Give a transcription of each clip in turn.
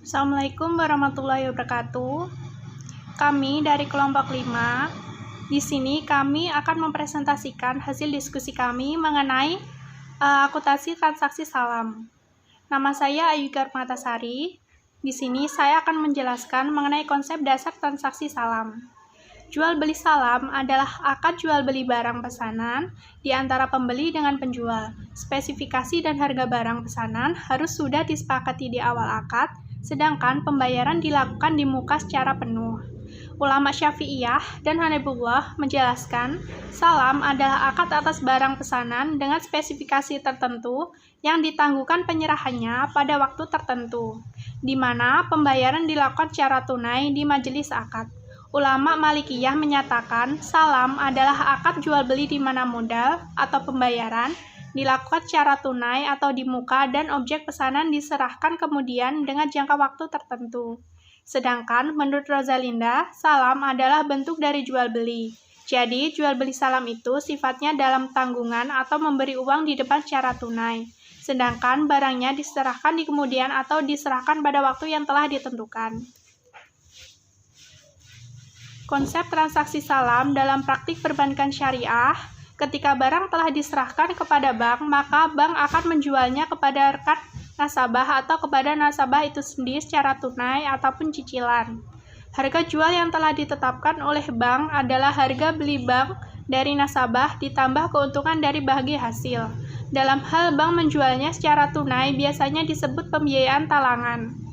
Assalamualaikum warahmatullahi wabarakatuh. Kami dari kelompok 5. Di sini kami akan mempresentasikan hasil diskusi kami mengenai akuntansi transaksi salam. Nama saya Ayu Garmatasari. Di sini saya akan menjelaskan mengenai konsep dasar transaksi salam. Jual beli salam adalah akad jual beli barang pesanan di antara pembeli dengan penjual. Spesifikasi dan harga barang pesanan harus sudah disepakati di awal akad, sedangkan pembayaran dilakukan di muka secara penuh. Ulama Syafi'iyah dan Hanabullah menjelaskan, salam adalah akad atas barang pesanan dengan spesifikasi tertentu yang ditangguhkan penyerahannya pada waktu tertentu, di mana pembayaran dilakukan secara tunai di majelis akad. Ulama Malikiyah menyatakan, salam adalah akad jual beli di mana modal atau pembayaran dilakukan secara tunai atau di muka dan objek pesanan diserahkan kemudian dengan jangka waktu tertentu. Sedangkan menurut Rosalinda, salam adalah bentuk dari jual beli. Jadi, jual beli salam itu sifatnya dalam tanggungan atau memberi uang di depan secara tunai. Sedangkan barangnya diserahkan di kemudian atau diserahkan pada waktu yang telah ditentukan. Konsep transaksi salam dalam praktik perbankan syariah, ketika barang telah diserahkan kepada bank, maka bank akan menjualnya kepada rekan nasabah atau kepada nasabah itu sendiri secara tunai ataupun cicilan. Harga jual yang telah ditetapkan oleh bank adalah harga beli bank dari nasabah ditambah keuntungan dari bahagi hasil. Dalam hal bank menjualnya secara tunai biasanya disebut pembiayaan talangan.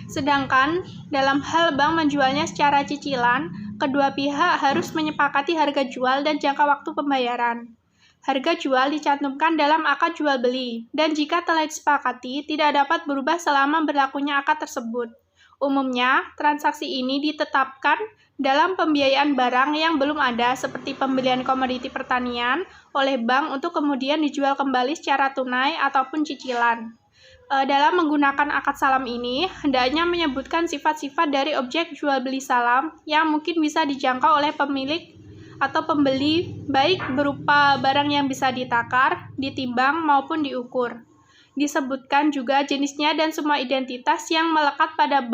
Sedangkan dalam hal bank menjualnya secara cicilan, kedua pihak harus menyepakati harga jual dan jangka waktu pembayaran. Harga jual dicantumkan dalam akad jual beli, dan jika telah disepakati, tidak dapat berubah selama berlakunya akad tersebut. Umumnya, transaksi ini ditetapkan dalam pembiayaan barang yang belum ada, seperti pembelian komoditi pertanian oleh bank untuk kemudian dijual kembali secara tunai ataupun cicilan. Dalam menggunakan akad salam ini, hendaknya menyebutkan sifat-sifat dari objek jual beli salam yang mungkin bisa dijangkau oleh pemilik atau pembeli, baik berupa barang yang bisa ditakar, ditimbang, maupun diukur. Disebutkan juga jenisnya dan semua identitas yang melekat pada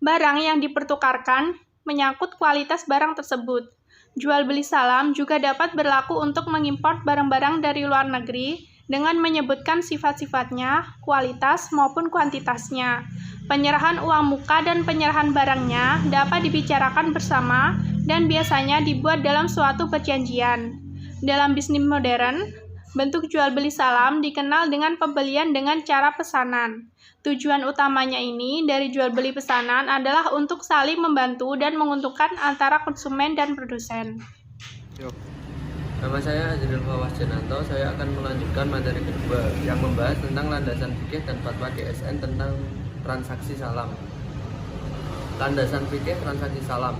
barang yang dipertukarkan, menyangkut kualitas barang tersebut. Jual beli salam juga dapat berlaku untuk mengimpor barang-barang dari luar negeri, dengan menyebutkan sifat-sifatnya, kualitas maupun kuantitasnya. Penyerahan uang muka dan penyerahan barangnya dapat dibicarakan bersama dan biasanya dibuat dalam suatu perjanjian. Dalam bisnis modern, bentuk jual beli salam dikenal dengan pembelian dengan cara pesanan. Tujuan utamanya ini dari jual beli pesanan adalah untuk saling membantu dan menguntungkan antara konsumen dan produsen. Nama saya Azril Fawaz Jananto. Saya akan melanjutkan materi kedua yang membahas tentang landasan fikih dan fatwa DSN tentang transaksi salam. Landasan fikih transaksi salam.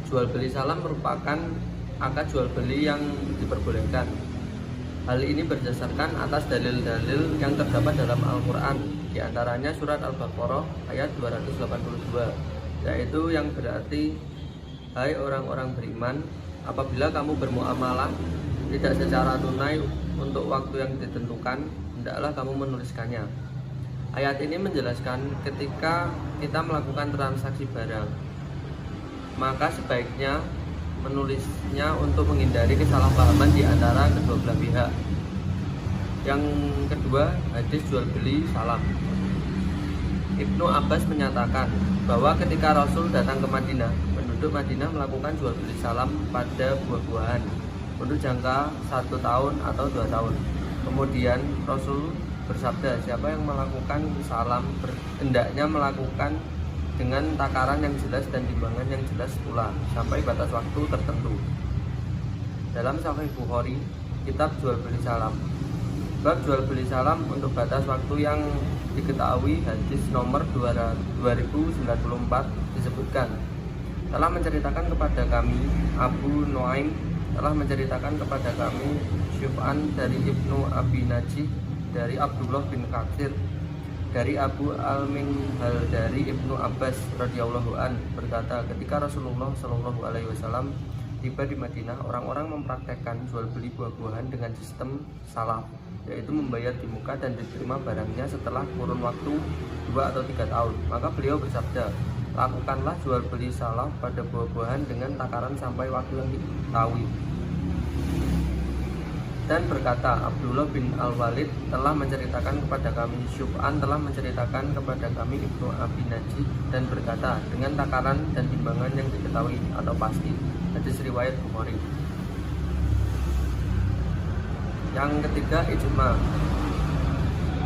Jual beli salam merupakan akad jual beli yang diperbolehkan. Hal ini berdasarkan atas dalil-dalil yang terdapat dalam Al-Quran, di antaranya surat Al-Baqarah ayat 282, yaitu yang berarti, hai orang-orang beriman, apabila kamu bermuamalah tidak secara tunai untuk waktu yang ditentukan, hendaklah kamu menuliskannya. Ayat ini menjelaskan ketika kita melakukan transaksi barang, maka sebaiknya menulisnya untuk menghindari kesalahpahaman di antara kedua belah pihak. Yang kedua, hadis jual beli salam. Ibnu Abbas menyatakan bahwa ketika Rasul datang ke Madinah, penduduk Madinah melakukan jual beli salam pada buah-buahan untuk jangka 1 tahun atau 2 tahun. Kemudian Rasul bersabda, siapa yang melakukan salam hendaknya melakukan dengan takaran yang jelas dan timbangan yang jelas pula sampai batas waktu tertentu. Dalam Sahih Bukhari, kitab jual beli salam, bab jual beli salam untuk batas waktu yang diketahui, hadis nomor 2094 disebutkan, telah menceritakan kepada kami Abu Nuaim, telah menceritakan kepada kami Syuf'an dari Ibnu Abi Najih, dari Abdullah bin Katsir, dari Abu Al-Minhal, dari Ibnu Abbas radhiyallahu an berkata, ketika Rasulullah Shallallahu alaihi wasallam tiba di Madinah, orang-orang mempraktekkan jual beli buah-buahan dengan sistem salam. yaitu membayar di muka dan diterima barangnya setelah kurun waktu 2 atau 3 tahun. Maka beliau bersabda, lakukanlah jual beli salam pada buah-buahan dengan takaran sampai waktu yang diketahui. Dan berkata, Abdullah bin Al-Walid telah menceritakan kepada kami, Syub'an telah menceritakan kepada kami Ibnu Abi Najih, dan berkata, dengan takaran dan timbangan yang diketahui atau pasti. Hadis riwayat Bukhari. Yang ketiga, ijma.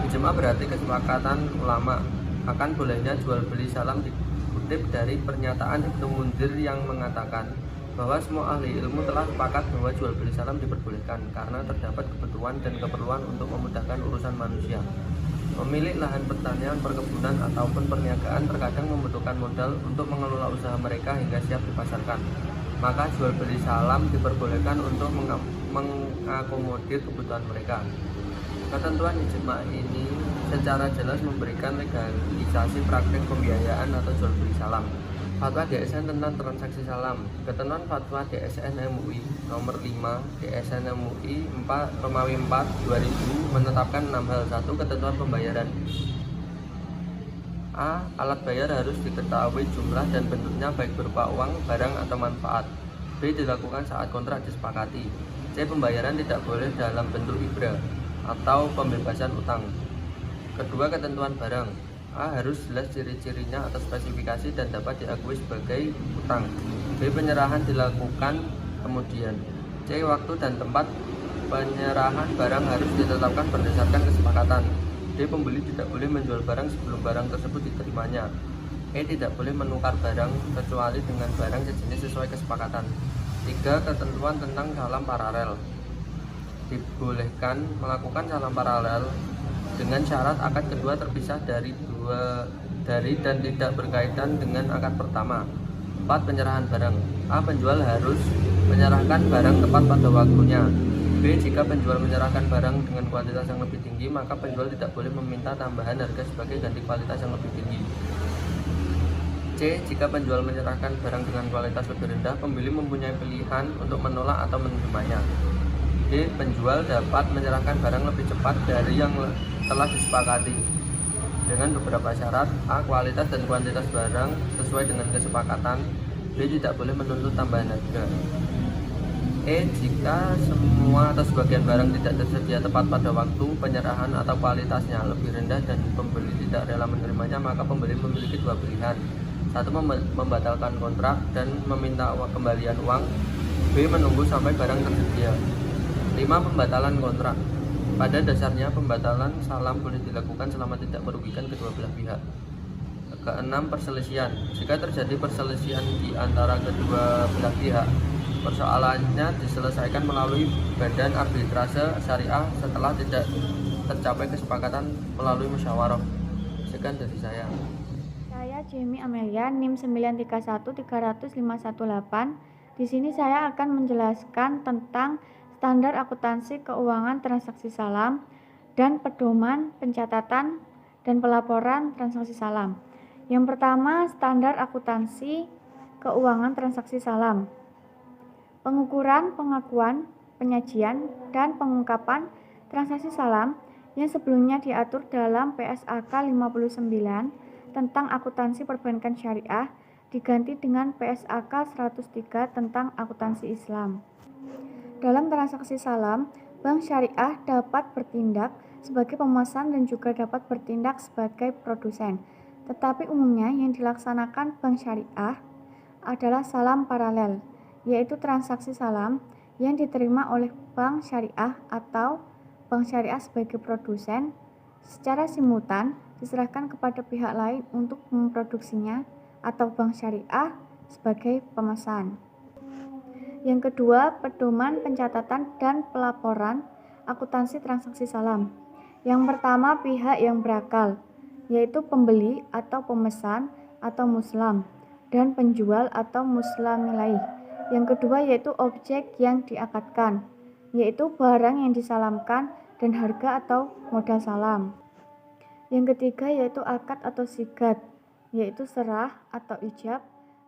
Ijma berarti kesepakatan ulama. Akan bolehnya jual beli salam dikutip dari pernyataan Ibnu Munzir yang mengatakan bahwa semua ahli ilmu telah sepakat bahwa jual beli salam diperbolehkan karena terdapat kebutuhan dan keperluan untuk memudahkan urusan manusia. Pemilik lahan pertanian, perkebunan, ataupun perniagaan terkadang membutuhkan modal untuk mengelola usaha mereka hingga siap dipasarkan. Maka jual beli salam diperbolehkan untuk mengakomodir kebutuhan mereka. Ketentuan ijma ini secara jelas memberikan legalisasi praktik pembiayaan atau jual beli salam. Fatwa DSN tentang transaksi salam. Ketentuan Fatwa DSN MUI nomor 5 DSN MUI 4 Romawi 4 2000 menetapkan 6 hal. 1. Ketentuan pembayaran. A. Alat bayar harus diketahui jumlah dan bentuknya baik berupa uang, barang, atau manfaat. B. Dilakukan saat kontrak disepakati. C. Pembayaran tidak boleh dalam bentuk ibra atau pembebasan utang. Kedua, ketentuan barang. A. Harus jelas ciri-cirinya atau spesifikasi dan dapat diakui sebagai utang. B. Penyerahan dilakukan kemudian. C. Waktu dan tempat penyerahan barang harus ditetapkan berdasarkan kesepakatan. D. Pembeli tidak boleh menjual barang sebelum barang tersebut diterimanya. E. Tidak boleh menukar barang kecuali dengan barang sejenis sesuai kesepakatan. 3. Ketentuan tentang salam paralel. Dibolehkan melakukan salam paralel dengan syarat akad kedua terpisah dari dan tidak berkaitan dengan akad pertama. 4. Penyerahan barang. A. Penjual harus menyerahkan barang tepat pada waktunya. B. Jika penjual menyerahkan barang dengan kualitas yang lebih tinggi, maka penjual tidak boleh meminta tambahan harga sebagai ganti kualitas yang lebih tinggi. C. Jika penjual menyerahkan barang dengan kualitas lebih rendah, pembeli mempunyai pilihan untuk menolak atau menerimanya. D. Penjual dapat menyerahkan barang lebih cepat dari yang telah disepakati dengan beberapa syarat. A. Kualitas dan kuantitas barang sesuai dengan kesepakatan. B. Tidak boleh menuntut tambahan harga. E. Jika semua atau sebagian barang tidak tersedia tepat pada waktu penyerahan atau kualitasnya lebih rendah dan pembeli tidak rela menerimanya, maka pembeli memiliki dua pilihan. 1. Membatalkan kontrak dan meminta kembalian uang. B. Menunggu sampai barang tersedia. 5. Pembatalan kontrak. Pada dasarnya pembatalan salam boleh dilakukan selama tidak merugikan kedua belah pihak. Ke-6. Perselisihan. Jika terjadi perselisihan di antara kedua belah pihak, persoalannya diselesaikan melalui badan arbitrase syariah setelah tidak tercapai kesepakatan melalui musyawarah. Sekian dari saya. Saya Jamie Amelia, NIM 931300518. Di sini saya akan menjelaskan tentang standar akuntansi keuangan transaksi salam dan pedoman pencatatan dan pelaporan transaksi salam. Yang pertama, standar akuntansi keuangan transaksi salam. Pengukuran, pengakuan, penyajian, dan pengungkapan transaksi salam yang sebelumnya diatur dalam PSAK 59 tentang akuntansi perbankan syariah diganti dengan PSAK 103 tentang akuntansi Islam. Dalam transaksi salam, bank syariah dapat bertindak sebagai pemesan dan juga dapat bertindak sebagai produsen. Tetapi umumnya yang dilaksanakan bank syariah adalah salam paralel, yaitu transaksi salam yang diterima oleh bank syariah atau bank syariah sebagai produsen secara simultan diserahkan kepada pihak lain untuk memproduksinya atau bank syariah sebagai pemesan. Yang kedua, pedoman pencatatan dan pelaporan akuntansi transaksi salam. Yang pertama, pihak yang berakal, yaitu pembeli atau pemesan atau muslam, dan penjual atau muslamilaih. Yang kedua yaitu objek yang diakadkan, yaitu barang yang disalamkan dan harga atau modal salam. Yang ketiga yaitu akad atau sigat, yaitu serah atau ijab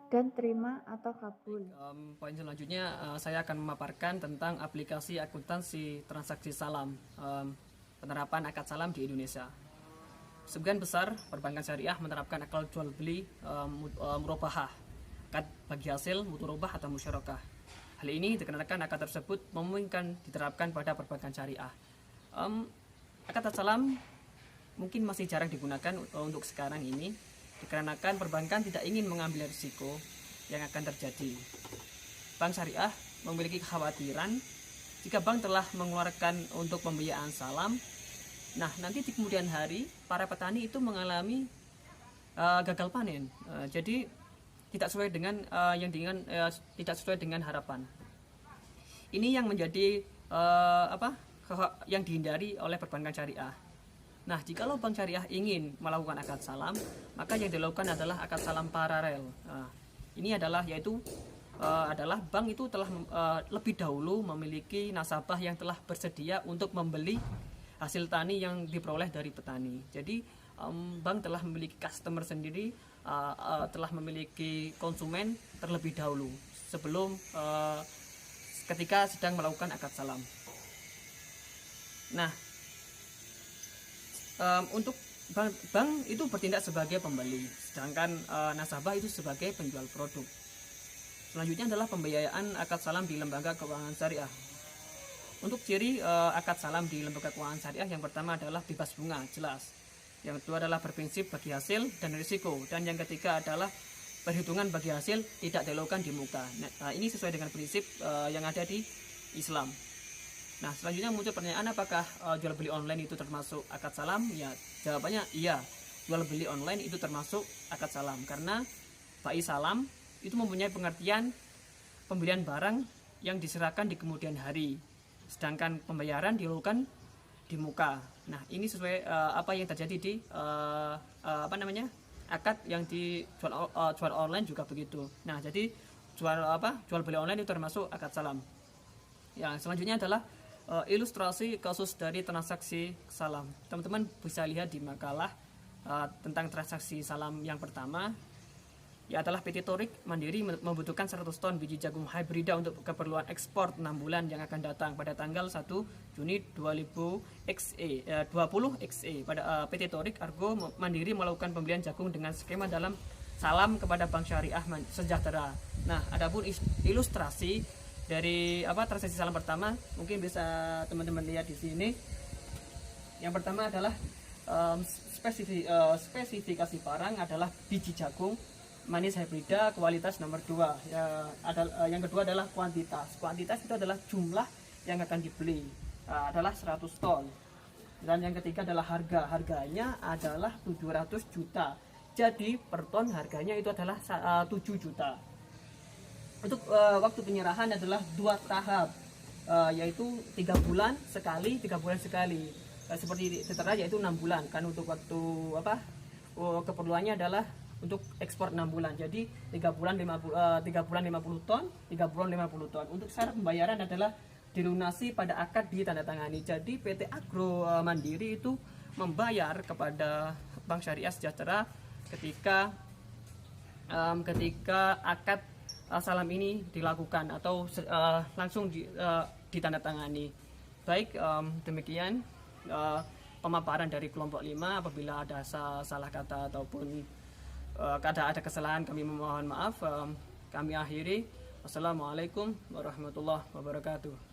dan terima atau kabul. Poin selanjutnya saya akan memaparkan tentang aplikasi akuntansi transaksi salam. penerapan akad salam di Indonesia. Sebagian besar perbankan syariah menerapkan akad jual beli murabahah, akad bagi hasil, muturobah atau musyarakah. Hal ini dikarenakan akad tersebut memungkinkan diterapkan pada perbankan syariah. Akad salam mungkin masih jarang digunakan untuk sekarang ini, dikarenakan perbankan tidak ingin mengambil risiko yang akan terjadi. Bank syariah memiliki kekhawatiran jika bank telah mengeluarkan untuk pembiayaan salam, nah nanti di kemudian hari para petani itu mengalami gagal panen. Jadi tidak sesuai dengan tidak sesuai dengan harapan. Ini yang menjadi yang dihindari oleh perbankan syariah. Nah, jikalau bank syariah ingin melakukan akad salam, maka yang dilakukan adalah akad salam paralel. Ini adalah adalah bank itu telah lebih dahulu memiliki nasabah yang telah bersedia untuk membeli hasil tani yang diperoleh dari petani. Jadi bank telah memiliki customer sendiri, telah memiliki konsumen terlebih dahulu sebelum ketika sedang melakukan akad salam. Nah, untuk bank itu bertindak sebagai pembeli, sedangkan nasabah itu sebagai penjual produk. Selanjutnya adalah pembiayaan akad salam di lembaga keuangan syariah. Untuk ciri akad salam di lembaga keuangan syariah, yang pertama adalah bebas bunga, jelas. Yang kedua adalah berprinsip bagi hasil dan risiko. Dan yang ketiga adalah perhitungan bagi hasil tidak dilakukan di muka. Nah, ini sesuai dengan prinsip yang ada di Islam. Nah, selanjutnya muncul pertanyaan, apakah jual beli online itu termasuk akad salam? Ya, jawabannya iya. Jual beli online itu termasuk akad salam karena bai salam itu mempunyai pengertian pembelian barang yang diserahkan di kemudian hari, sedangkan pembayaran dilakukan di muka. Nah, ini sesuai apa yang terjadi di akad yang jual online juga begitu. Nah, jadi jual beli online itu termasuk akad salam. Yang selanjutnya adalah ilustrasi kasus dari transaksi salam. Teman-teman bisa lihat di makalah tentang transaksi salam yang pertama, ya adalah PT Torik Mandiri membutuhkan 100 ton biji jagung hibrida untuk keperluan ekspor 6 bulan yang akan datang pada tanggal 1 Juni 20 XE. Pada PT Torik Argo Mandiri melakukan pembelian jagung dengan skema dalam salam kepada Bank Syariah Sejahtera. Nah, adapun ilustrasi dari transaksi salam pertama mungkin bisa teman-teman lihat di sini. Yang pertama adalah spesifikasi barang adalah biji jagung manis hibrida kualitas nomor 2. Yang kedua adalah kuantitas. Kuantitas itu adalah jumlah yang akan dibeli, adalah 100 ton. Dan yang ketiga adalah harga. Harganya adalah 700 juta. Jadi per ton harganya itu adalah 7 juta. Untuk waktu penyerahan adalah 2 tahap, yaitu 3 bulan sekali, 3 bulan sekali. Seperti seterusnya yaitu 6 bulan. Kan untuk waktu keperluannya adalah untuk ekspor 6 bulan. Jadi 3 bulan 50 ton, 3 bulan 50 ton. Untuk syarat pembayaran adalah dilunasi pada akad ditandatangani. Jadi PT Agro Mandiri itu membayar kepada Bank Syariah Sejahtera ketika akad salam ini dilakukan atau langsung ditandatangani. Baik, demikian pemaparan dari kelompok 5. Apabila ada salah kata ataupun ada kesalahan, kami memohon maaf. Kami akhiri. Wassalamualaikum warahmatullahi wabarakatuh.